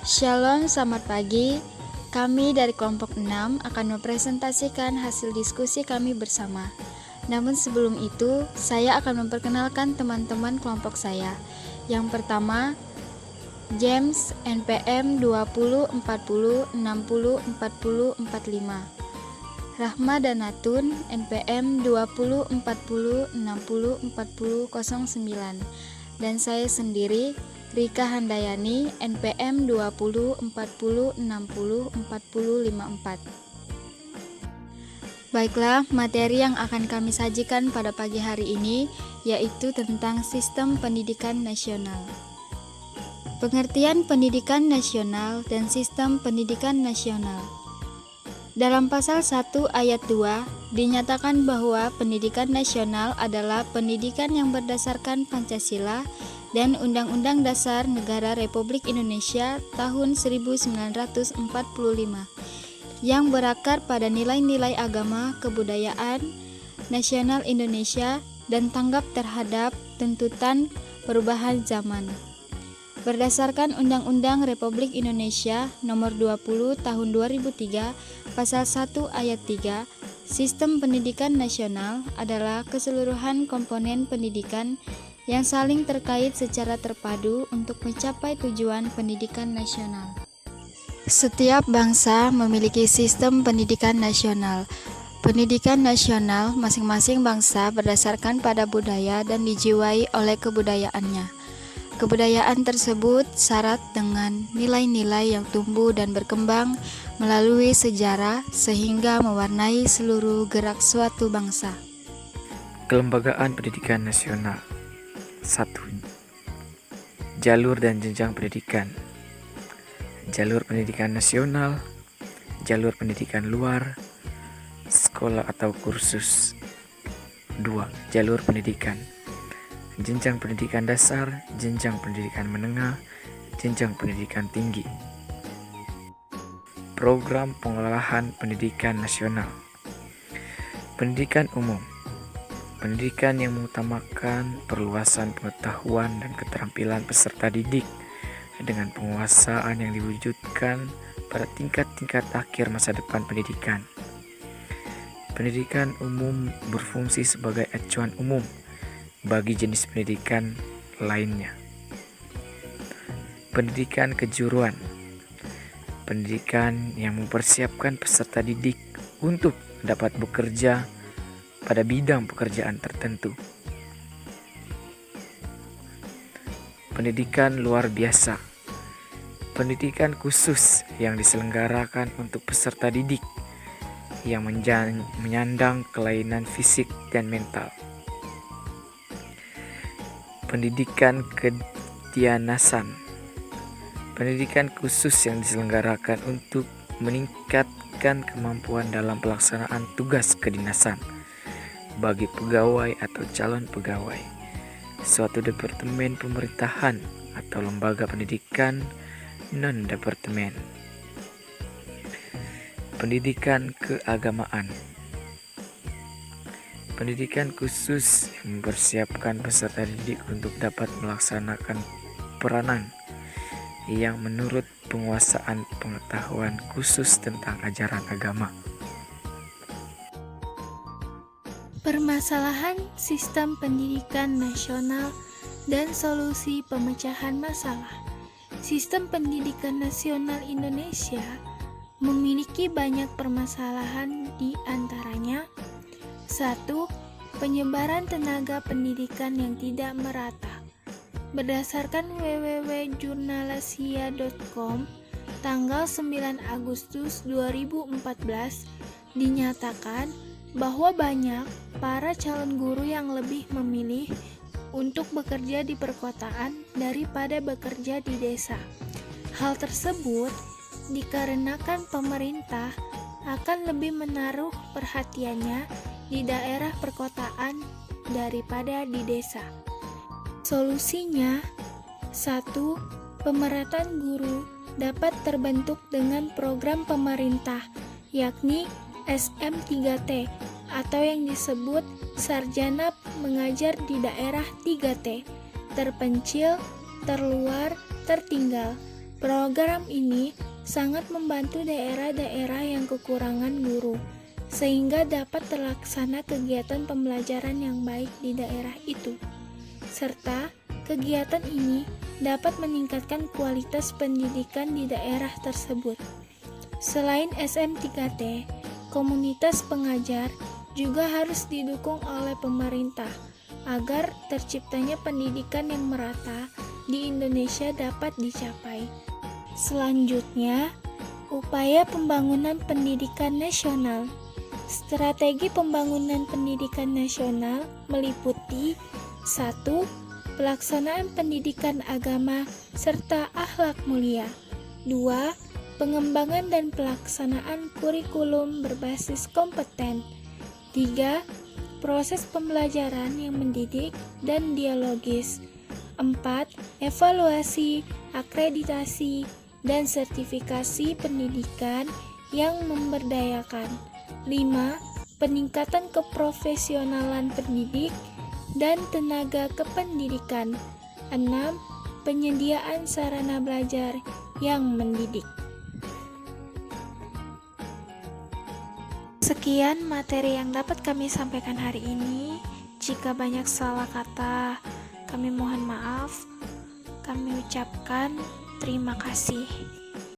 Shalom, selamat pagi. Kami dari kelompok 6 akan mempresentasikan hasil diskusi kami bersama. Namun sebelum itu, saya akan memperkenalkan teman-teman kelompok saya. Yang pertama, James NPM 20 40 60 40 45. Rahma Danatun NPM 20 40 60 40 09. Dan saya sendiri Rika Handayani NPM 20 40 60 40 54. Baiklah, materi yang akan kami sajikan pada pagi hari ini yaitu tentang sistem pendidikan nasional. Pengertian pendidikan nasional dan sistem pendidikan nasional. Dalam pasal 1 ayat 2 dinyatakan bahwa pendidikan nasional adalah pendidikan yang berdasarkan Pancasila dan Undang-Undang Dasar Negara Republik Indonesia tahun 1945 yang berakar pada nilai-nilai agama, kebudayaan, nasional Indonesia dan tanggap terhadap tuntutan perubahan zaman. Berdasarkan Undang-Undang Republik Indonesia Nomor 20 Tahun 2003, Pasal 1 Ayat 3, sistem pendidikan nasional adalah keseluruhan komponen pendidikan yang saling terkait secara terpadu untuk mencapai tujuan pendidikan nasional. Setiap bangsa memiliki sistem pendidikan nasional. Pendidikan nasional masing-masing bangsa berdasarkan pada budaya dan dijiwai oleh kebudayaannya. Kebudayaan tersebut syarat dengan nilai-nilai yang tumbuh dan berkembang melalui sejarah sehingga mewarnai seluruh gerak suatu bangsa. Kelembagaan Pendidikan Nasional. 1. Jalur dan jenjang pendidikan. Jalur pendidikan nasional, jalur pendidikan luar, sekolah atau kursus. 2. Jalur pendidikan. Jenjang pendidikan dasar, jenjang pendidikan menengah, jenjang pendidikan tinggi. Program Pengolahan Pendidikan Nasional. Pendidikan umum. Pendidikan yang mengutamakan perluasan pengetahuan dan keterampilan peserta didik dengan penguasaan yang diwujudkan pada tingkat-tingkat akhir masa depan pendidikan. Pendidikan umum berfungsi sebagai acuan umum bagi jenis pendidikan lainnya. Pendidikan kejuruan. Pendidikan yang mempersiapkan peserta didik untuk dapat bekerja pada bidang pekerjaan tertentu. Pendidikan luar biasa. Pendidikan khusus yang diselenggarakan untuk peserta didik yang menyandang kelainan fisik dan mental. Pendidikan kedinasan. Pendidikan khusus yang diselenggarakan untuk meningkatkan kemampuan dalam pelaksanaan tugas kedinasan bagi pegawai atau calon pegawai, suatu departemen pemerintahan atau lembaga pendidikan non-departemen. Pendidikan keagamaan. Pendidikan khusus yang mempersiapkan peserta didik untuk dapat melaksanakan peranan yang menurut penguasaan pengetahuan khusus tentang ajaran agama. Permasalahan sistem pendidikan nasional dan solusi pemecahan masalah. Sistem pendidikan nasional Indonesia memiliki banyak permasalahan, di antaranya 1. Penyebaran tenaga pendidikan yang tidak merata. Berdasarkan www.jurnalasia.com tanggal 9 Agustus 2014 dinyatakan bahwa banyak para calon guru yang lebih memilih untuk bekerja di perkotaan daripada bekerja di desa. Hal tersebut dikarenakan pemerintah akan lebih menaruh perhatiannya di daerah perkotaan daripada di desa. Solusinya, 1. Pemerataan guru dapat terbentuk dengan program pemerintah, yakni SM3T atau yang disebut Sarjana Mengajar di Daerah 3T, terpencil, terluar, tertinggal, Program ini sangat membantu daerah-daerah yang kekurangan guru, sehingga dapat terlaksana kegiatan pembelajaran yang baik di daerah itu. Serta kegiatan ini dapat meningkatkan kualitas pendidikan di daerah tersebut. Selain SM3T, komunitas pengajar juga harus didukung oleh pemerintah agar terciptanya pendidikan yang merata di Indonesia dapat dicapai. Selanjutnya, upaya pembangunan pendidikan nasional. Strategi pembangunan pendidikan nasional meliputi 1. Pelaksanaan pendidikan agama serta akhlak mulia. 2. Pengembangan dan pelaksanaan kurikulum berbasis kompeten. 3. Proses pembelajaran yang mendidik dan dialogis. 4. Evaluasi, akreditasi, dan sertifikasi pendidikan yang memberdayakan. 5. Peningkatan keprofesionalan pendidik dan tenaga kependidikan. 6. Penyediaan sarana belajar yang mendidik. Sekian materi yang dapat kami sampaikan hari ini. Jika banyak salah kata, kami mohon maaf. Kami ucapkan terima kasih.